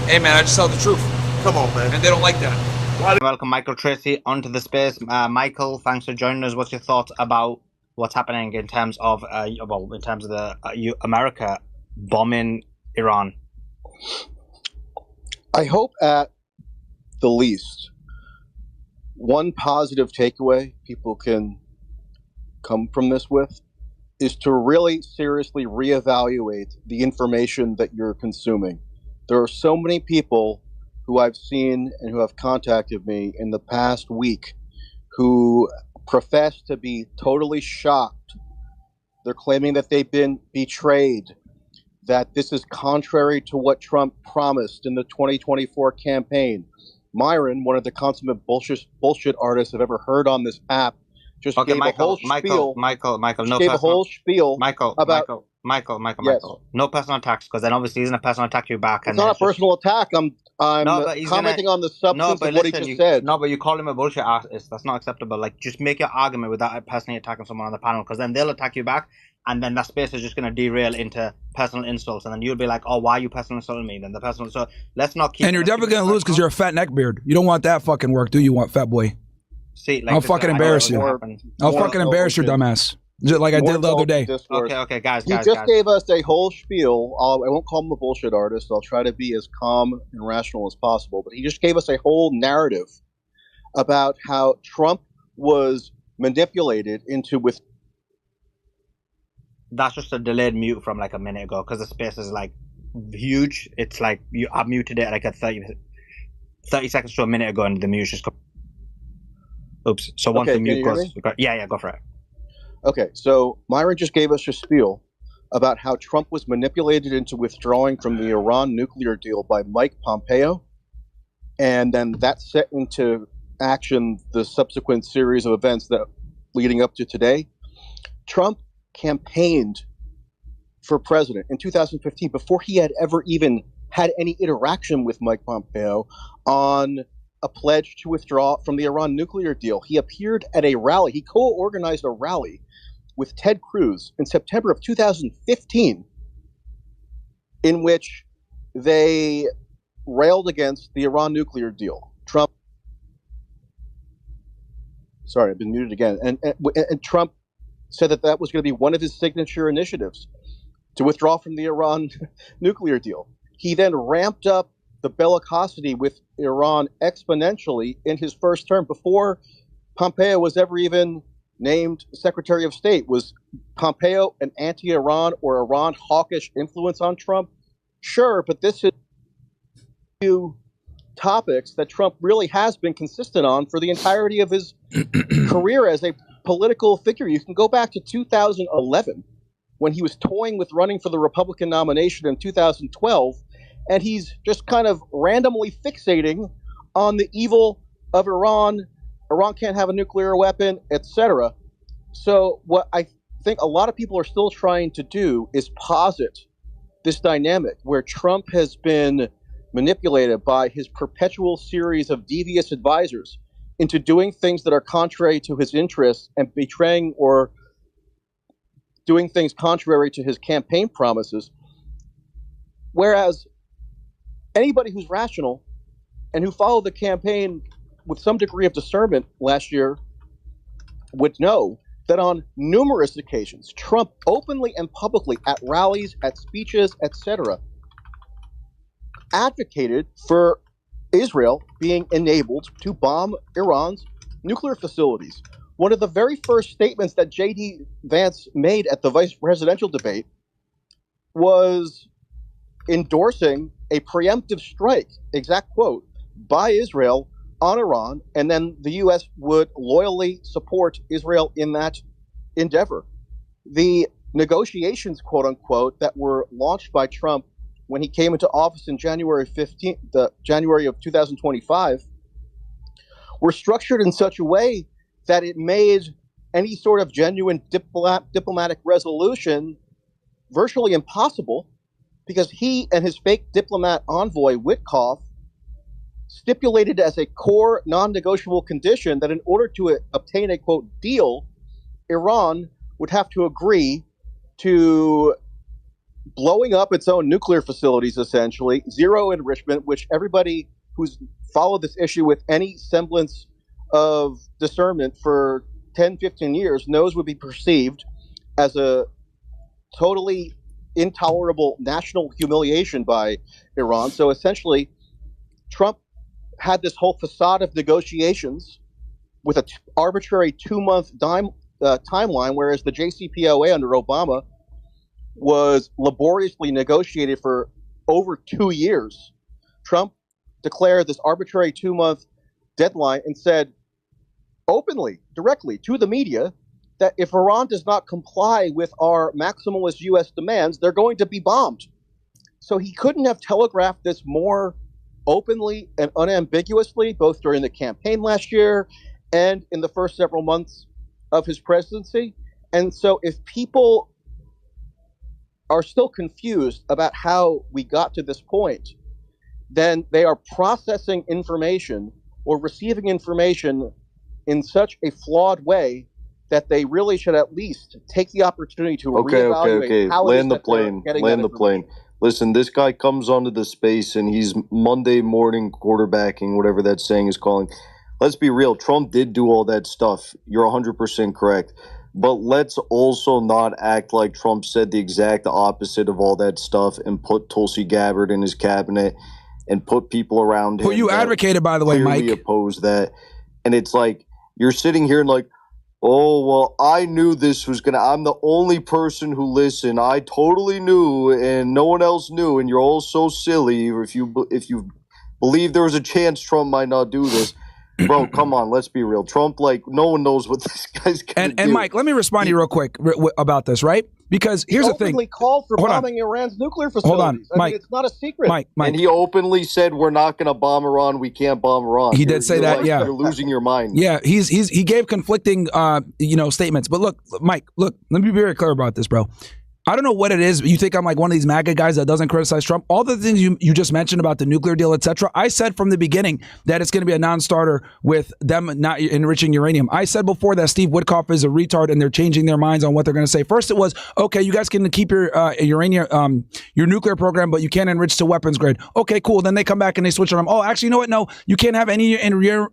Hey, man, I just tell the truth. Come on, man. And they don't like that. Welcome, Michael Tracy, onto the space. Michael, thanks for joining us. What's your thoughts about what's happening in terms of, America bombing Iran? I hope at the least one positive takeaway people can come from this with is to really seriously reevaluate the information that you're consuming. There are so many people who I've seen and who have contacted me in the past week who profess to be totally shocked. They're claiming that they've been betrayed, that this is contrary to what Trump promised in the 2024 campaign. Myron, one of the consummate bullshit artists I've ever heard on this app, just gave a whole spiel. Michael, no personal attacks, because then obviously he's going to personal attack you back. It's not a personal attack. I'm commenting on the substance of what he just said. No, but you call him a bullshit artist. That's not acceptable. Like, just make your argument without personally attacking someone on the panel, because then they'll attack you back, and then that space is just going to derail into personal insults, and then you'll be like, oh, why are you personal insulting me? Then the personal. So let's not keep. And you're definitely going to lose because you're a fat neckbeard. You don't want that fucking work, do you? Want fat boy? See, like, I'll fucking embarrass you. I'll fucking embarrass your dumbass. Just like I did the other day. Okay, guys. He just gave us a whole spiel. I won't call him a bullshit artist. I'll try to be as calm and rational as possible. But he just gave us a whole narrative about how Trump was manipulated into with. That's just a delayed mute from like a minute ago, because the space is like huge. It's like I muted it like 30 seconds to a minute ago, and the mute just. Oops. So once the mute goes, yeah, go for it. Okay, so Myron just gave us a spiel about how Trump was manipulated into withdrawing from the Iran nuclear deal by Mike Pompeo, and then that set into action the subsequent series of events that leading up to today. Trump campaigned for president in 2015 before he had ever even had any interaction with Mike Pompeo on a pledge to withdraw from the Iran nuclear deal. He appeared at a rally. He co-organized a rally with Ted Cruz in September of 2015, in which they railed against the Iran nuclear deal. Trump, sorry, I've been muted again, and Trump said that that was going to be one of his signature initiatives to withdraw from the Iran nuclear deal. He then ramped up the bellicosity with Iran exponentially in his first term before Pompeo was ever even named Secretary of State. Was Pompeo an anti-Iran or Iran hawkish influence on Trump? Sure, but this is two topics that Trump really has been consistent on for the entirety of his career as a political figure. You can go back to 2011 when he was toying with running for the Republican nomination in 2012, and he's just kind of randomly fixating on the evil of Iran. Iran can't have a nuclear weapon, etc. So what I think a lot of people are still trying to do is posit this dynamic where Trump has been manipulated by his perpetual series of devious advisors into doing things that are contrary to his interests and betraying or doing things contrary to his campaign promises. Whereas anybody who's rational and who followed the campaign with some degree of discernment last year would know that on numerous occasions, Trump openly and publicly at rallies, at speeches, etc., advocated for Israel being enabled to bomb Iran's nuclear facilities. One of the very first statements that J.D. Vance made at the vice presidential debate was endorsing a preemptive strike, exact quote, by Israel on Iran, and then the U.S. would loyally support Israel in that endeavor. The negotiations, quote unquote, that were launched by Trump when he came into office in January of 2025 were structured in such a way that it made any sort of genuine diplomatic resolution virtually impossible, because he and his fake diplomat envoy, Witkoff, stipulated as a core non-negotiable condition that in order to obtain a, quote, deal, Iran would have to agree to blowing up its own nuclear facilities, essentially, zero enrichment, which everybody who's followed this issue with any semblance of discernment for 10, 15 years knows would be perceived as a totally intolerable national humiliation by Iran. So essentially, Trump had this whole facade of negotiations with an arbitrary 2-month timeline, whereas the JCPOA under Obama was laboriously negotiated for over 2 years. Trump declared this arbitrary 2-month deadline and said openly, directly to the media, that if Iran does not comply with our maximalist U.S. demands, they're going to be bombed. So he couldn't have telegraphed this more openly and unambiguously, both during the campaign last year and in the first several months of his presidency. And so if people are still confused about how we got to this point, then they are processing information or receiving information in such a flawed way that they really should at least take the opportunity to reevaluate how land the plane. Listen, this guy comes onto the space and he's Monday morning quarterbacking, whatever that saying is calling. Let's be real. Trump did do all that stuff. You're 100% correct. But let's also not act like Trump said the exact opposite of all that stuff and put Tulsi Gabbard in his cabinet and put people around him. Who you advocated, by the way, Mike. Oppose that. And it's like, you're sitting here and like, oh, well, I knew this was going to, I'm the only person who listened. I totally knew and no one else knew. And you're all so silly if you believe there was a chance Trump might not do this. Bro, come on, let's be real. Trump, like, no one knows what this guy's going to do. And Mike, let me respond to you real quick about this, right? Because here's the thing. He openly called for bombing Iran's nuclear facilities. Hold on, Mike. It's not a secret. Mike. And he openly said, we're not going to bomb Iran. We can't bomb Iran. He did say that, yeah. You're losing your mind. Yeah, he gave conflicting, statements. But look, Mike, let me be very clear about this, bro. I don't know what it is. You think I'm like one of these MAGA guys that doesn't criticize Trump? All the things you just mentioned about the nuclear deal, etc. I said from the beginning that it's going to be a non-starter with them not enriching uranium. I said before that Steve Witkoff is a retard and they're changing their minds on what they're going to say. First, it was okay. You guys can keep your uranium, your nuclear program, but you can't enrich to weapons grade. Okay, cool. Then they come back and they switch on them. Oh, actually, you know what? No, you can't have any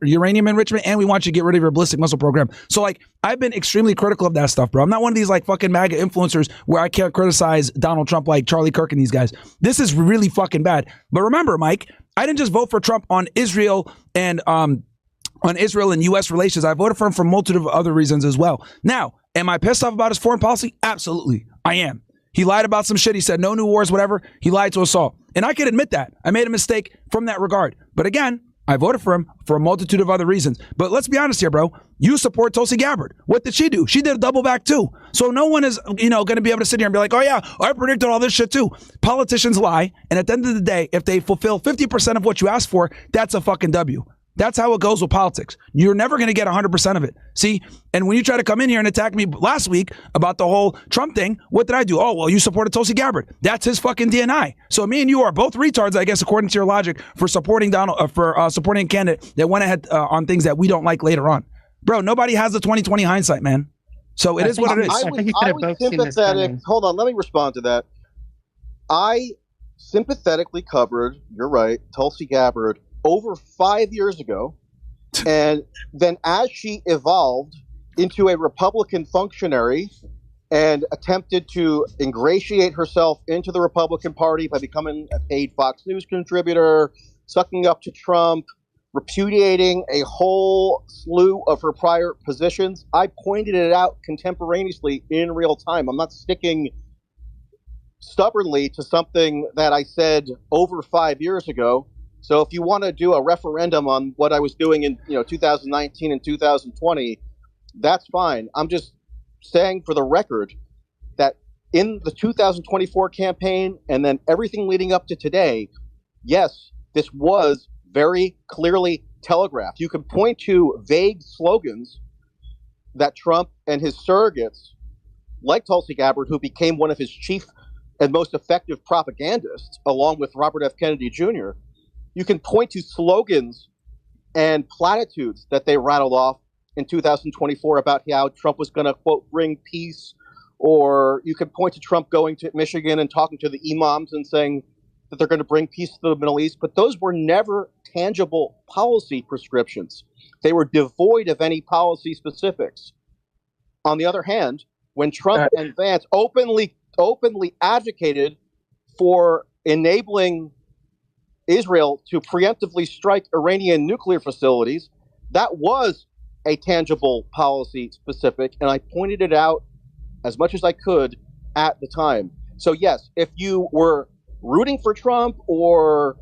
uranium enrichment, and we want you to get rid of your ballistic missile program. So, like, I've been extremely critical of that stuff, bro. I'm not one of these like fucking MAGA influencers where I can't criticize Donald Trump like Charlie Kirk and these guys. This is really fucking bad. But remember, Mike, I didn't just vote for Trump on Israel and U.S. relations. I voted for him for a multitude of other reasons as well. Now, am I pissed off about his foreign policy? Absolutely, I am. He lied about some shit. He said no new wars, whatever. He lied to us all, and I can admit that I made a mistake from that regard. But again, I voted for him for a multitude of other reasons. But let's be honest here, bro. You support Tulsi Gabbard. What did she do? She did a double back too. So no one is, going to be able to sit here and be like, oh yeah, I predicted all this shit too. Politicians lie. And at the end of the day, if they fulfill 50% of what you asked for, that's a fucking W. That's how it goes with politics. You're never going to get 100% of it. See? And when you try to come in here and attack me last week about the whole Trump thing, what did I do? Oh, well, you supported Tulsi Gabbard. That's his fucking DNI. So me and you are both retards, I guess, according to your logic, for supporting supporting a candidate that went ahead on things that we don't like later on. Bro, nobody has the 20/20 hindsight, man. So it is what it is. I was sympathetic. Hold on, let me respond to that. I sympathetically covered, you're right, Tulsi Gabbard over 5 years ago. And then as she evolved into a Republican functionary and attempted to ingratiate herself into the Republican Party by becoming a paid Fox News contributor, sucking up to Trump, repudiating a whole slew of her prior positions, I pointed it out contemporaneously in real time. I'm not sticking stubbornly to something that I said over 5 years ago. So if you want to do a referendum on what I was doing in 2019 and 2020, that's fine. I'm just saying for the record that in the 2024 campaign and then everything leading up to today, yes, this was very clearly telegraphed. You can point to vague slogans that Trump and his surrogates, like Tulsi Gabbard, who became one of his chief and most effective propagandists, along with Robert F. Kennedy Jr., you can point to slogans and platitudes that they rattled off in 2024 about how Trump was going to, quote, bring peace or you could point to Trump going to Michigan and talking to the imams and saying that they're going to bring peace to the Middle East, but those were never tangible policy prescriptions. They were devoid of any policy specifics. On the other hand, when Trump and Vance openly advocated for enabling Israel to preemptively strike Iranian nuclear facilities, that was a tangible policy specific, and I pointed it out as much as I could at the time. So yes, if you were rooting for Trump or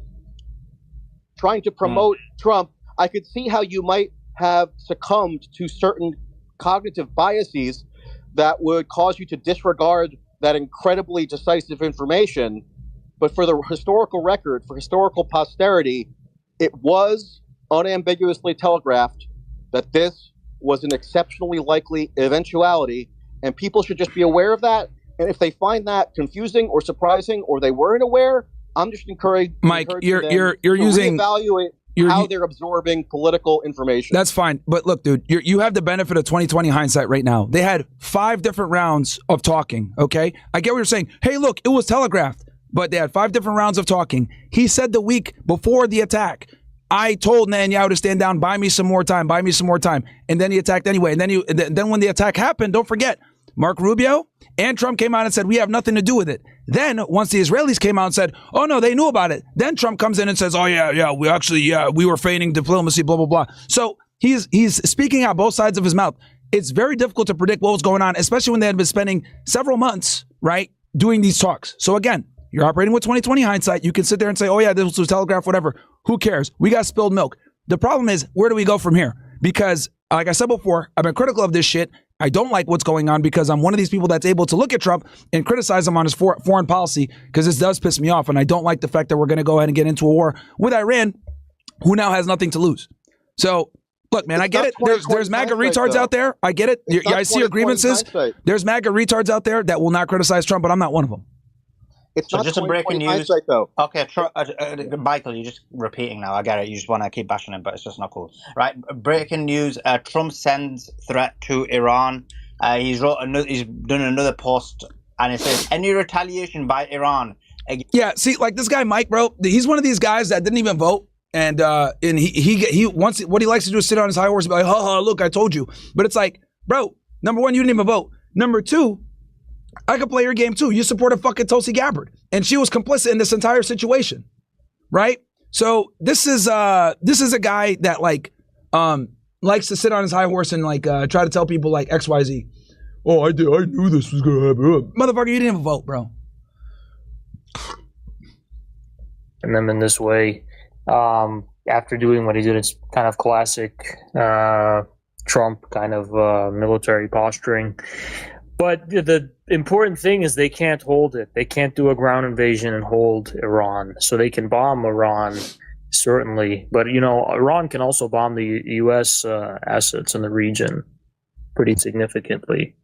trying to promote Trump, I could see how you might have succumbed to certain cognitive biases that would cause you to disregard that incredibly decisive information. But for the historical record, for historical posterity, it was unambiguously telegraphed that this was an exceptionally likely eventuality, and people should just be aware of that. And if they find that confusing or surprising, or they weren't aware, I'm just encouraging Mike, you're to using reevaluate how they're absorbing political information. That's fine, but look, dude, you have the benefit of 2020 hindsight right now. They had 5 different rounds of talking. Okay, I get what you're saying. Hey, look, it was telegraphed, but they had 5 different rounds of talking. He said the week before the attack, I told Netanyahu to stand down, buy me some more time, and then he attacked anyway. And then when the attack happened, don't forget, Mark Rubio and Trump came out and said, we have nothing to do with it. Then once the Israelis came out and said, oh no, they knew about it. Then Trump comes in and says, oh yeah, we were feigning diplomacy, blah, blah, blah. So he's speaking out both sides of his mouth. It's very difficult to predict what was going on, especially when they had been spending several months, right, doing these talks. So again, you're operating with 2020 hindsight. You can sit there and say, oh yeah, this was telegraphed, whatever. Who cares? We got spilled milk. The problem is, where do we go from here? Because like I said before, I've been critical of this shit. I don't like what's going on because I'm one of these people that's able to look at Trump and criticize him on his foreign policy, because this does piss me off. And I don't like the fact that we're going to go ahead and get into a war with Iran, who now has nothing to lose. So, look, man, I get it. There's MAGA retards out there. I get it. I see your grievances. There's MAGA retards out there that will not criticize Trump, but I'm not one of them. It's not just a breaking news. Hindsight, though. Okay, Michael, you're just repeating now. I get it. You just want to keep bashing him, but it's just not cool. Right, breaking news. Trump sends threat to Iran. He's done another post, and it says, any retaliation by Iran. Yeah, see, like this guy, Mike, bro, he's one of these guys that didn't even vote. And he wants, what he likes to do is sit on his high horse and be like, ha, look, I told you. But it's like, bro, number one, you didn't even vote. Number two, I could play your game too. You supported fucking Tulsi Gabbard, and she was complicit in this entire situation, right? So this is a guy that likes to sit on his high horse and try to tell people like XYZ. Oh, I knew this was gonna happen. Motherfucker, you didn't even vote, bro. And then in this way, after doing what he did, it's kind of classic Trump kind of military posturing. But the important thing is they can't hold it. They can't do a ground invasion and hold Iran. So they can bomb Iran, certainly. But, Iran can also bomb the U.S. Assets in the region pretty significantly.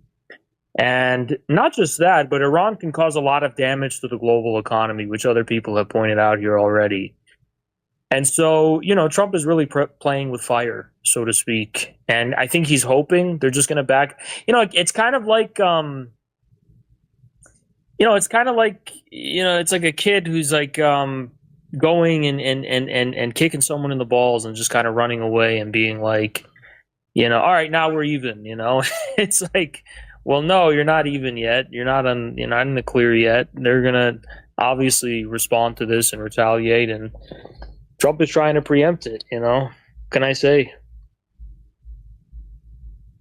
And not just that, but Iran can cause a lot of damage to the global economy, which other people have pointed out here already. And so, Trump is really playing with fire, so to speak. And I think he's hoping they're just going to back. It's kind of like, it's like a kid who's going and kicking someone in the balls and just kind of running away and being like, all right, now we're even. It's like, well, no, you're not even yet. You're not in the clear yet. They're going to obviously respond to this and retaliate, and Trump is trying to preempt it, Can I say?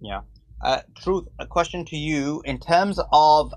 Yeah. Truth, a question to you. In terms of